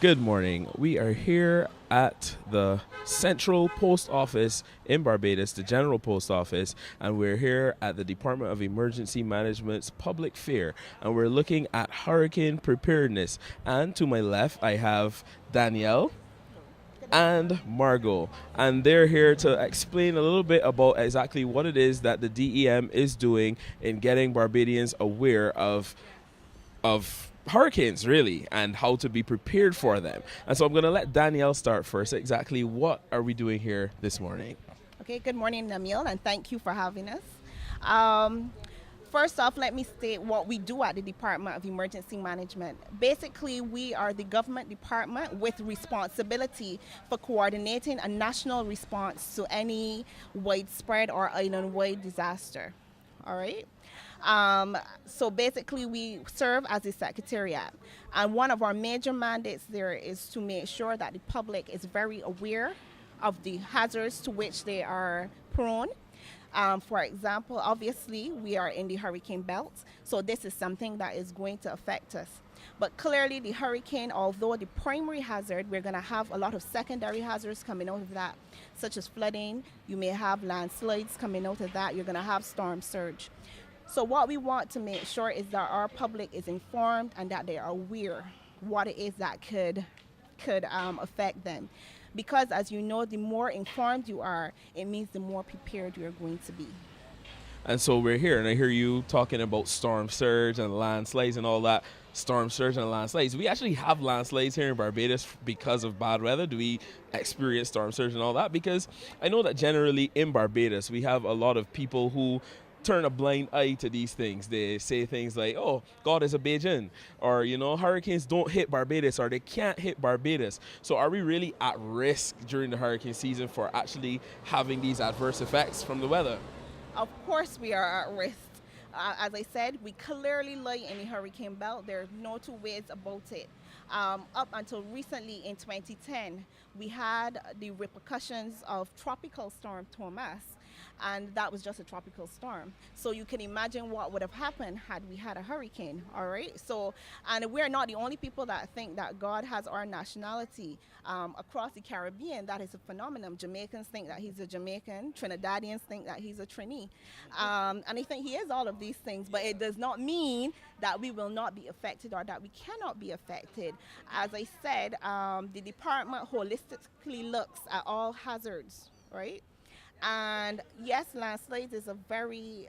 Good morning. We are here at the Central Post Office in Barbados, the General Post Office, and we're here at the Department of Emergency Management's Public Fair, and we're looking at hurricane preparedness. And to my left, I have Danielle and Margot, and they're here to explain a little bit about exactly what it is that the DEM is doing in getting Barbadians aware of hurricanes really and how to be prepared for them. And so I'm going to let Danielle start first. Exactly what are we doing here this morning? Okay, good morning, Namil, and thank you for having us. Um, First off, let me state what we do at the Department of Emergency Management. Basically, we are the government department with responsibility for coordinating a national response to any widespread or island-wide disaster. All right. So basically, we serve as a secretariat, and one of our major mandates there is to make sure that the public is very aware of the hazards to which they are prone. For example, obviously, we are in the hurricane belt, so this is something that is going to affect us. But clearly, the hurricane, although the primary hazard, we're going to have a lot of secondary hazards coming out of that, such as flooding. You may have landslides coming out of that. You're going to have storm surge. So what we want to make sure is that our public is informed and that they are aware what it is that could affect them. Because as you know, the more informed you are, it means the more prepared you're going to be. And so we're here, and I hear you talking about storm surge and landslides and all that. Storm surge and landslides. We actually have landslides here in Barbados because of bad weather. Do we experience storm surge and all that? Because I know that generally in Barbados, we have a lot of people who turn a blind eye to these things. They say things like, oh, God is a Beijing, or, hurricanes don't hit Barbados, or they can't hit Barbados. So are we really at risk during the hurricane season for actually having these adverse effects from the weather? Of course, we are at risk. As I said, we clearly lie in the hurricane belt. There are no two ways about it. Up until recently in 2010, we had the repercussions of Tropical Storm Thomas, and that was just a tropical storm. So you can imagine what would have happened had we had a hurricane, all right? So, and we're not the only people that think that God has our nationality. Across the Caribbean, that is a phenomenon. Jamaicans think that he's a Jamaican. Trinidadians think that he's a Trini. And I think he is all of these things, but it does not mean that we will not be affected or that we cannot be affected. As I said, the department holistically looks at all hazards, right? And yes, landslides is a very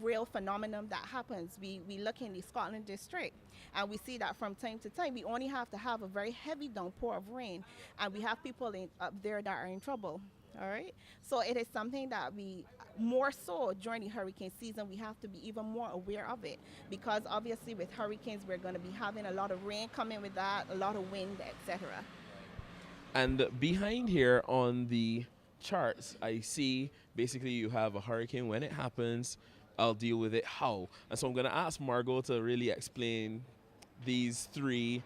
real phenomenon that happens. We look in the Scotland district and we see that from time to time. We only have to have a very heavy downpour of rain, and we have people up there that are in trouble. All right. So it is something that we, more so during the hurricane season, we have to be even more aware of it, because obviously with hurricanes we're going to be having a lot of rain coming with that, a lot of wind, etc. And behind here on the charts, I see basically you have a hurricane. When it happens, I'll deal with it how. And so I'm going to ask Margot to really explain these three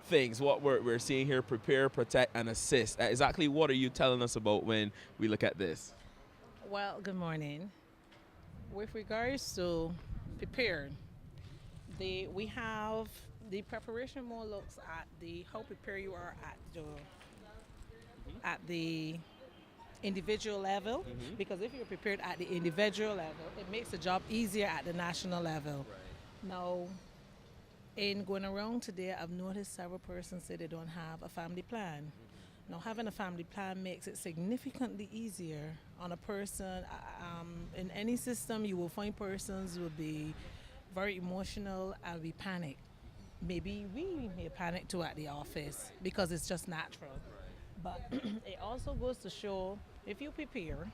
things. What we're seeing here: prepare, protect, and assist. Exactly what are you telling us about when we look at this? Well, good morning. With regards to prepared, we have the preparation more looks at the how prepared you are at the individual level, because if you're prepared at the individual level, it makes the job easier at the national level. Now, in going around today, I've noticed several persons say they don't have a family plan. Now, having a family plan makes it significantly easier on a person. In any system, you will find persons who will be very emotional and we panic. Maybe we may panic too at the office because it's just natural. But it also goes to show, if you prepare,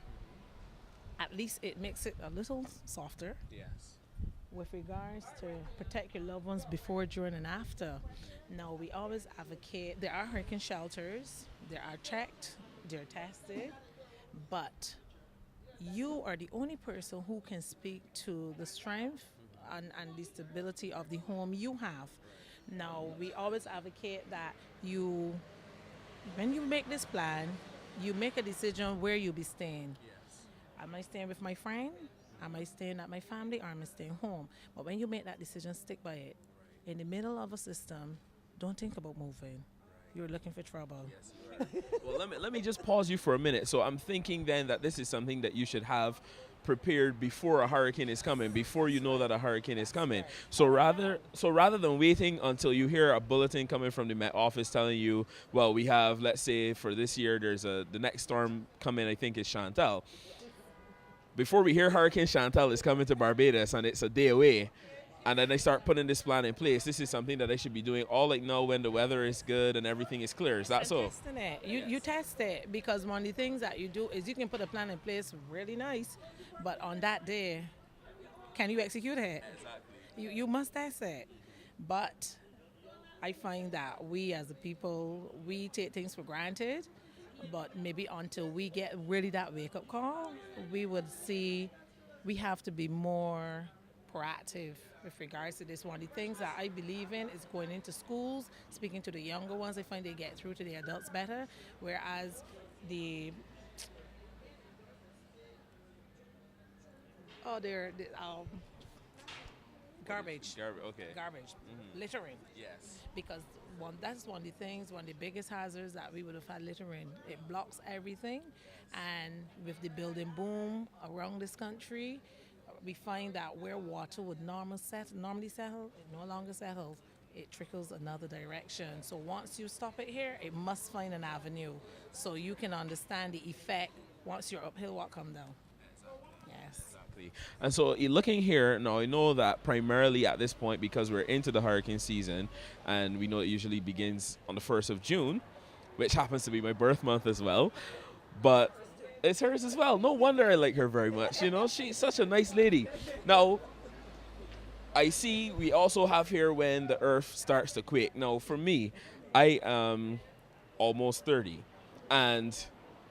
at least it makes it a little softer Yes. with regards to protect your loved ones before, during, and after. Now, we always advocate, there are hurricane shelters, they are checked, they're tested, but you are the only person who can speak to the strength and the stability of the home you have. Now, we always advocate that when you make this plan, you make a decision where you'll be staying. Yes. Am I staying with my friend? Am I staying at my family, or am I staying home? But when you make that decision, stick by it. In the middle of a system, don't think about moving. you're looking for trouble. Well, let me just pause you for a minute. So I'm thinking then that this is something that you should have prepared before a hurricane is coming, before you know that a hurricane is coming. So rather than waiting until you hear a bulletin coming from the Met Office telling you, well, we have, let's say for this year, there's the next storm coming, I think is Chantal. Before we hear Hurricane Chantal is coming to Barbados and it's a day away, and then they start putting this plan in place, this is something that they should be doing all like now when the weather is good and everything is clear. Is that And so? testing it. You test it, because one of the things that you do is you can put a plan in place really nice, but on that day, can you execute it? You must test it. But I find that we as a people, we take things for granted, but maybe until we get really that wake-up call, we would see we have to be more proactive with regards to this. One of the things that I believe in is going into schools, speaking to the younger ones. I find they get through to the adults better, whereas the garbage, Okay. garbage, littering. Yes. Because that's one of the things, one of the biggest hazards that we would have had, littering. It blocks everything, and with the building boom around this country, we find that where water would normally settle, it no longer settles. It trickles another direction. So once you stop it here, it must find an avenue, so you can understand the effect once your uphill walk come down. Yes. Exactly. And so looking here now, I know that primarily at this point, because we're into the hurricane season, and we know it usually begins on the 1st of June, which happens to be my birth month as well, but it's hers as well. No wonder I like her very much. You know, she's such a nice lady. Now, I see we also have here when the earth starts to quake. Now, for me, I am almost 30, and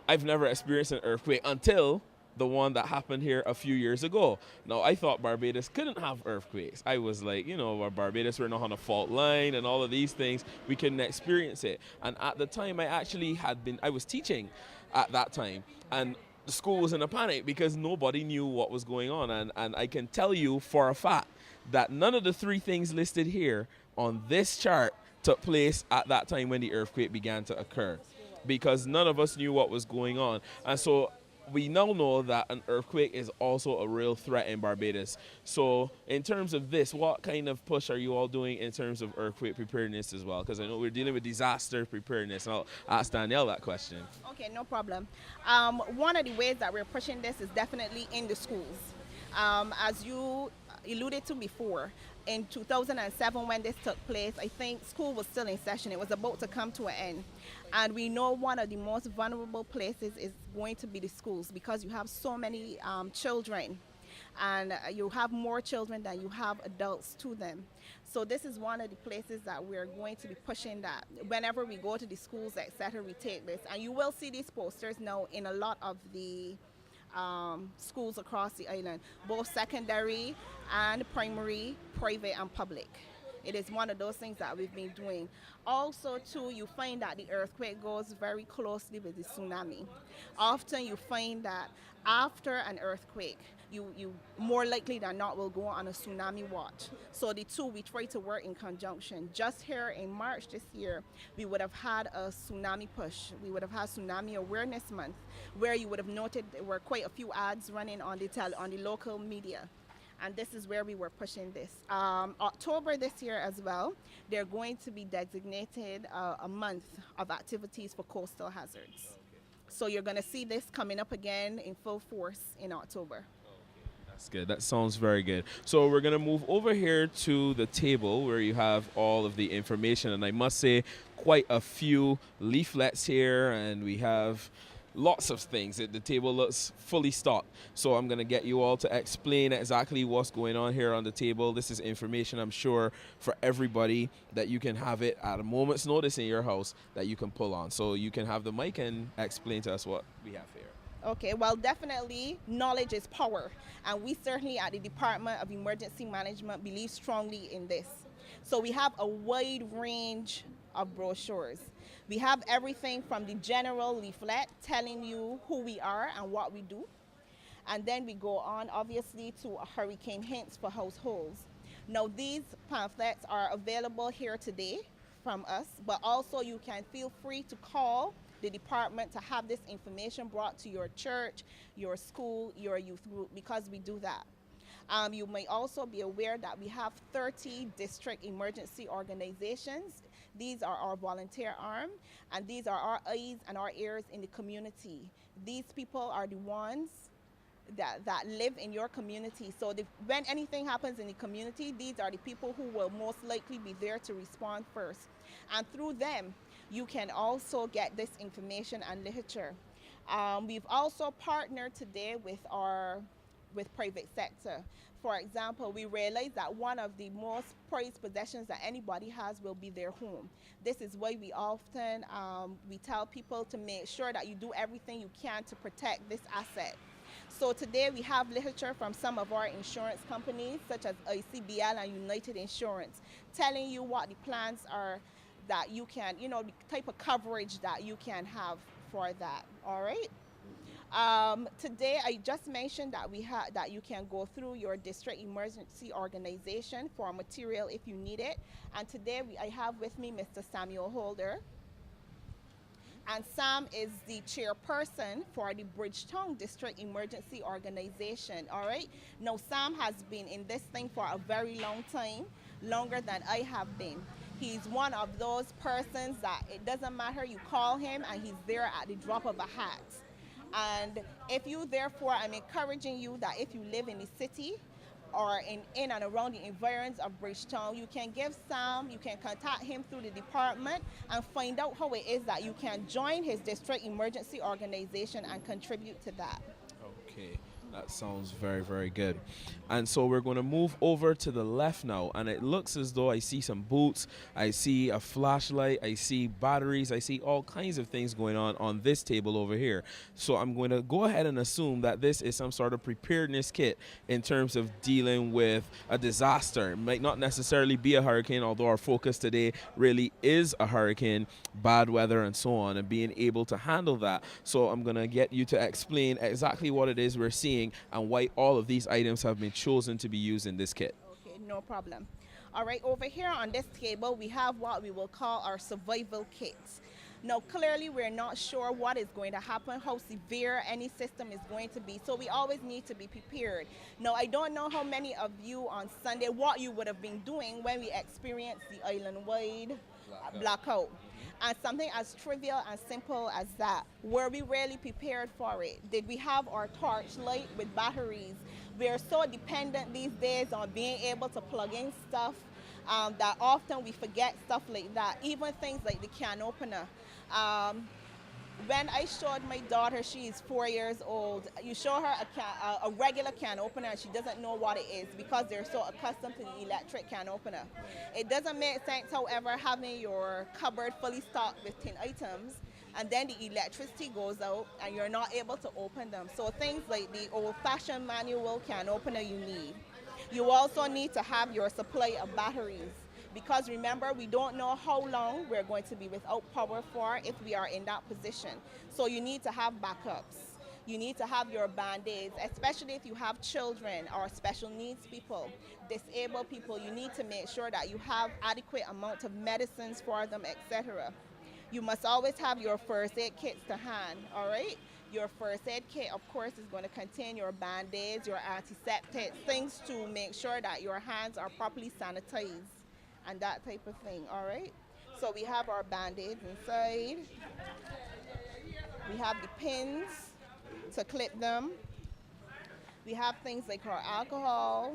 I've never experienced an earthquake until the one that happened here a few years ago. Now, I thought Barbados couldn't have earthquakes. I was like, you know, Barbados, we're not on a fault line and all of these things. We couldn't experience it. And at the time, I was teaching at that time. And the school was in a panic because nobody knew what was going on. And I can tell you for a fact that none of the three things listed here on this chart took place at that time when the earthquake began to occur, because none of us knew what was going on. And so we now know that an earthquake is also a real threat in Barbados. So in terms of this, what kind of push are you all doing in terms of earthquake preparedness as well? Because I know we're dealing with disaster preparedness. I'll ask Danielle that question. Okay, no problem. One of the ways that we're pushing this is definitely in the schools. As you alluded to before, in 2007 when this took place, I think school was still in session. It was about to come to an end. And we know one of the most vulnerable places is going to be the schools, because you have so many children, and you have more children than you have adults to them. So this is one of the places that we're going to be pushing, that whenever we go to the schools, etc., we take this. And you will see these posters now in a lot of the schools across the island, both secondary and primary, private and public. It is one of those things that we've been doing. Also, too, you find that the earthquake goes very closely with the tsunami. Often you find that after an earthquake, you more likely than not will go on a tsunami watch. So the two, we try to work in conjunction. Just here in March this year, we would have had a tsunami push. We would have had Tsunami Awareness Month, where you would have noted there were quite a few ads running on the local media. And this is where we were pushing this. October this year as well, they're going to be designated a month of activities for coastal hazards. So you're going to see this coming up again in full force in October. That's good. That sounds very good. So we're going to move over here to the table where you have all of the information. And I must say, quite a few leaflets here, and we have lots of things. The table looks fully stocked. So I'm going to get you all to explain exactly what's going on here on the table. This is information, I'm sure, for everybody, that you can have it at a moment's notice in your house that you can pull on. So you can have the mic and explain to us what we have here. Okay, well, definitely knowledge is power. And we certainly at the Department of Emergency Management believe strongly in this. So we have a wide range of brochures. We have everything from the general leaflet telling you who we are and what we do. And then we go on, obviously, to hurricane hints for households. Now, these pamphlets are available here today from us, but also you can feel free to call the department to have this information brought to your church, your school, your youth group, because we do that. You may also be aware that we have 30 district emergency organizations. These are our volunteer arm, and these are our eyes and our ears in the community. These people are the ones that live in your community. So when anything happens in the community, these are the people who will most likely be there to respond first. And through them, you can also get this information and literature. We've also partnered today with private sector. For example, we realize that one of the most prized possessions that anybody has will be their home. This is why we often we tell people to make sure that you do everything you can to protect this asset. So today we have literature from some of our insurance companies, such as ICBL and United Insurance, telling you what the plans are that you can, the type of coverage that you can have for that. All right. Today, I just mentioned that you can go through your district emergency organization for material if you need it. And today, I have with me Mr. Samuel Holder. And Sam is the chairperson for the Bridgetown District Emergency Organization, all right? Now, Sam has been in this thing for a very long time, longer than I have been. He's one of those persons that it doesn't matter, you call him and he's there at the drop of a hat. And if you, therefore, I'm encouraging you that if you live in the city or in and around the environs of Bridgetown, you can give Sam, you can contact him through the department and find out how it is that you can join his district emergency organization and contribute to that. Okay, that sounds very, very good. And so we're going to move over to the left now, and it looks as though I see some boots, I see a flashlight, I see batteries, I see all kinds of things going on this table over here. So I'm going to go ahead and assume that this is some sort of preparedness kit in terms of dealing with a disaster. It might not necessarily be a hurricane, although our focus today really is a hurricane, bad weather, and so on, and being able to handle that. So I'm going to get you to explain exactly what it is we're seeing and why all of these items have been chosen to be used in this kit. Okay, no problem. All right, over here on this table, we have what we will call our survival kits. Now, clearly, we're not sure what is going to happen, how severe any system is going to be, so we always need to be prepared. Now, I don't know how many of you on Sunday, what you would have been doing when we experienced the island-wide blackout. And something as trivial and simple as that, were we really prepared for it? Did we have our torchlight with batteries? We're so dependent these days on being able to plug in stuff that often we forget stuff like that, even things like the can opener. When I showed my daughter, she is 4 years old, you show her a regular can opener and she doesn't know what it is because they're so accustomed to the electric can opener. It doesn't make sense, however, having your cupboard fully stocked with tin items and then the electricity goes out and you're not able to open them. So things like the old-fashioned manual can opener you need. You also need to have your supply of batteries, because remember, we don't know how long we're going to be without power for if we are in that position. So you need to have backups. You need to have your Band-Aids, especially if you have children or special needs people, disabled people. You need to make sure that you have adequate amount of medicines for them, etc. You must always have your first aid kits to hand, all right? Your first aid kit, of course, is going to contain your Band-Aids, your antiseptics, things to make sure that your hands are properly sanitized and that type of thing, all right? So we have our Band-Aids inside. We have the pins to clip them. We have things like our alcohol,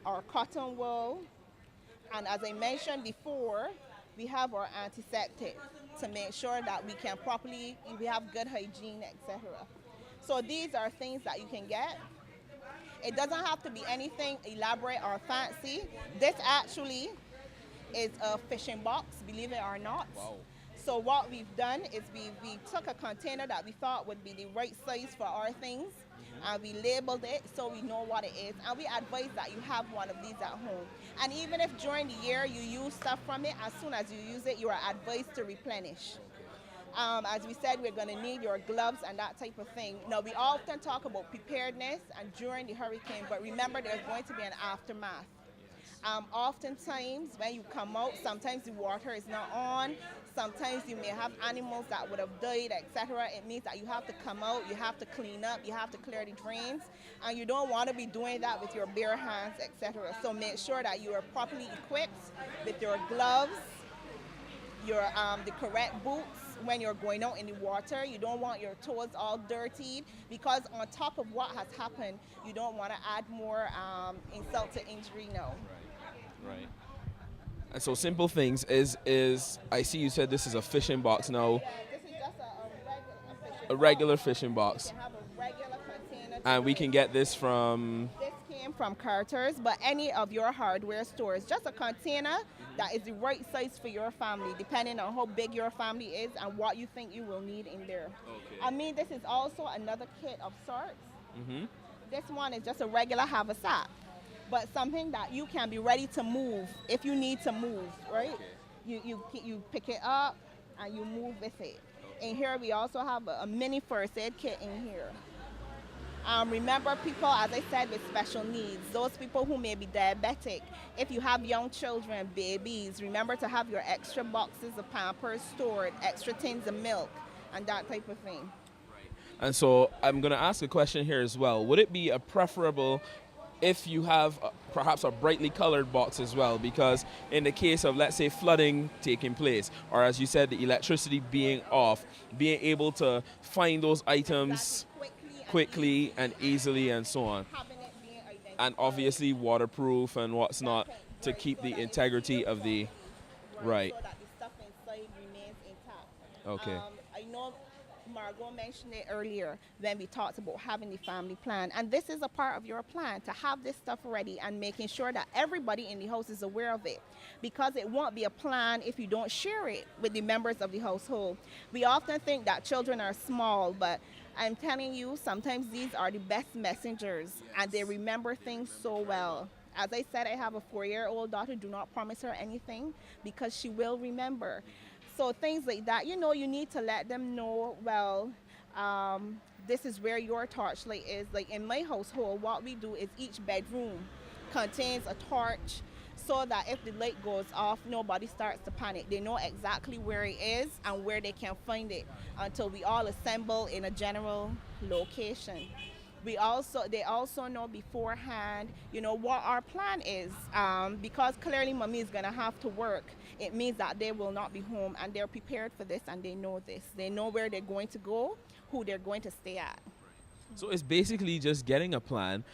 our cotton wool, and as I mentioned before, we have our antiseptic to make sure that we have good hygiene, etc. So these are things that you can get. It doesn't have to be anything elaborate or fancy. This actually is a fishing box, believe it or not. Wow. So what we've done is we took a container that we thought would be the right size for our things, and we labeled it so we know what it is. And we advise that you have one of these at home. And even if during the year you use stuff from it, as soon as you use it, you are advised to replenish. As we said, we're going to need your gloves and that type of thing. Now, we often talk about preparedness and during the hurricane, but remember there's going to be an aftermath. Oftentimes, when you come out, sometimes the water is not on. Sometimes you may have animals that would have died, etc. It means that you have to come out, you have to clean up, you have to clear the drains, and you don't want to be doing that with your bare hands, etc. So make sure that you are properly equipped with your gloves, your the correct boots when you're going out in the water. You don't want your toes all dirtied, because on top of what has happened, you don't want to add more insult to injury now. Right. And so simple things is I see you said this is a fishing box now, Yeah, this is just a regular fishing box, You can have a regular container. and we can get this from. This came from Carter's, but any of your hardware stores, just a container that is the right size for your family, depending on how big your family is and what you think you will need in there. Okay. I mean, this is also another kit of sorts. Mm-hmm. This one is just a regular haversack, but something that you can be ready to move if you need to move, right? Okay. You pick it up and you move with it. In here, we also have a mini first aid kit in here. Remember, people, as I said, with special needs, those people who may be diabetic, if you have young children, babies, remember to have your extra boxes of Pampers stored, extra tins of milk, and that type of thing. And so I'm going to ask a question here as well. Would it be a preferable if you have perhaps a brightly colored box as well? Because in the case of, let's say, flooding taking place, or as you said, the electricity being off, being able to find those items quickly and easily and so on. Having it being identified. And obviously waterproof and what's not to keep the integrity of the. Right. So that the stuff inside remains intact. Okay. I know Margot mentioned it earlier when we talked about having the family plan, and this is a part of your plan, to have this stuff ready and making sure that everybody in the house is aware of it, because it won't be a plan if you don't share it with the members of the household. We often think that children are small, but I'm telling you, sometimes these are the best messengers, and they remember things so well. As I said, I have a 4-year-old daughter. Do not promise her anything, because she will remember. So things like that, you need to let them know, well, this is where your torchlight is. Like in my household, what we do is each bedroom contains a torch, so that if the light goes off, nobody starts to panic. They know exactly where it is and where they can find it until we all assemble in a general location. They also know beforehand, what our plan is, because clearly mommy is going to have to work. It means that they will not be home, and they're prepared for this, and they know this. They know where they're going to go, who they're going to stay at. So it's basically just getting a plan,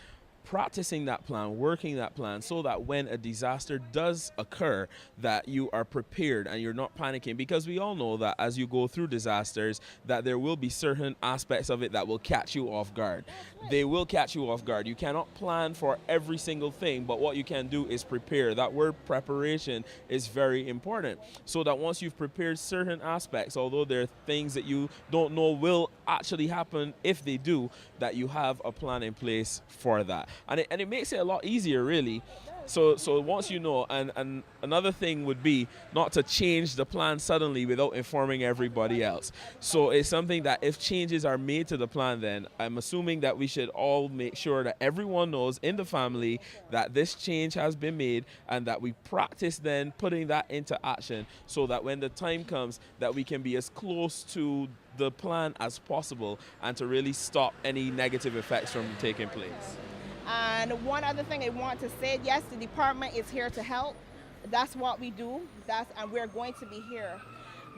practicing that plan, working that plan, so that when a disaster does occur, that you are prepared and you're not panicking. Because we all know that as you go through disasters, that there will be certain aspects of it that will catch you off guard. They will catch you off guard. You cannot plan for every single thing, but what you can do is prepare. That word preparation is very important, so that once you've prepared certain aspects, although there are things that you don't know will actually happen, if they do, that you have a plan in place for that. And it makes it a lot easier, really. So once you know, and another thing would be not to change the plan suddenly without informing everybody else. So it's something that if changes are made to the plan, then I'm assuming that we should all make sure that everyone knows in the family that this change has been made, and that we practice then putting that into action, so that when the time comes, that we can be as close to the plan as possible, and to really stop any negative effects from taking place. And one other thing I want to say, yes, the department is here to help. That's what we do. And we're going to be here.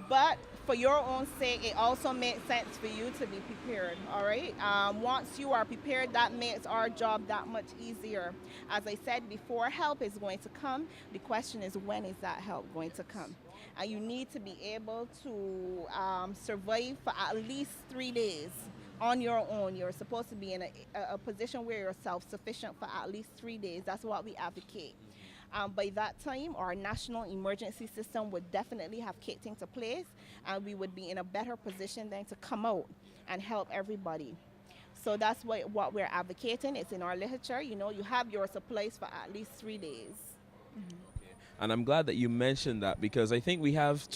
But for your own sake, it also makes sense for you to be prepared, all right? Once you are prepared, that makes our job that much easier. As I said before, help is going to come. The question is, when is that help going to come? And you need to be able to survive for at least 3 days. On your own. You're supposed to be in a position where you're self-sufficient for at least 3 days. That's what we advocate. By that time, our national emergency system would definitely have kicked into place, and we would be in a better position then to come out and help everybody. So that's what we're advocating. It's in our literature. You have your supplies for at least 3 days. Okay. And I'm glad that you mentioned that, because I think we have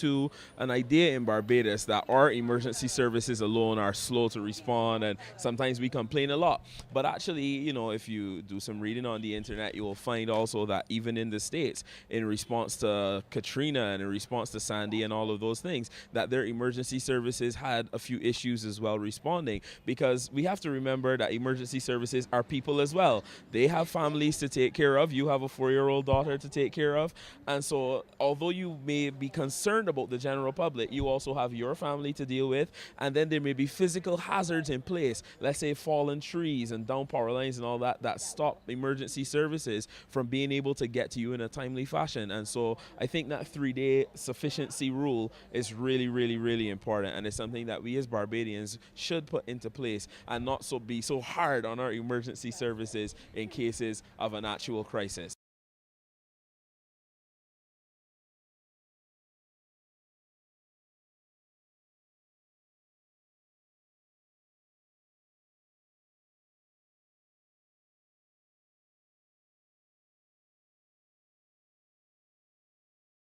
an idea in Barbados that our emergency services alone are slow to respond, and sometimes we complain a lot. But actually, if you do some reading on the internet, you will find also that even in the States, in response to Katrina and in response to Sandy and all of those things, that their emergency services had a few issues as well responding, because we have to remember that emergency services are people as well. They have families to take care of. You have a 4-year-old daughter to take care of. And so although you may be concerned about the general public, you also have your family to deal with. And then there may be physical hazards in place. Let's say fallen trees and down power lines and all that stop emergency services from being able to get to you in a timely fashion. And so I think that 3-day sufficiency rule is really, really, really important. And it's something that we as Barbadians should put into place, and not be so hard on our emergency services in cases of an actual crisis.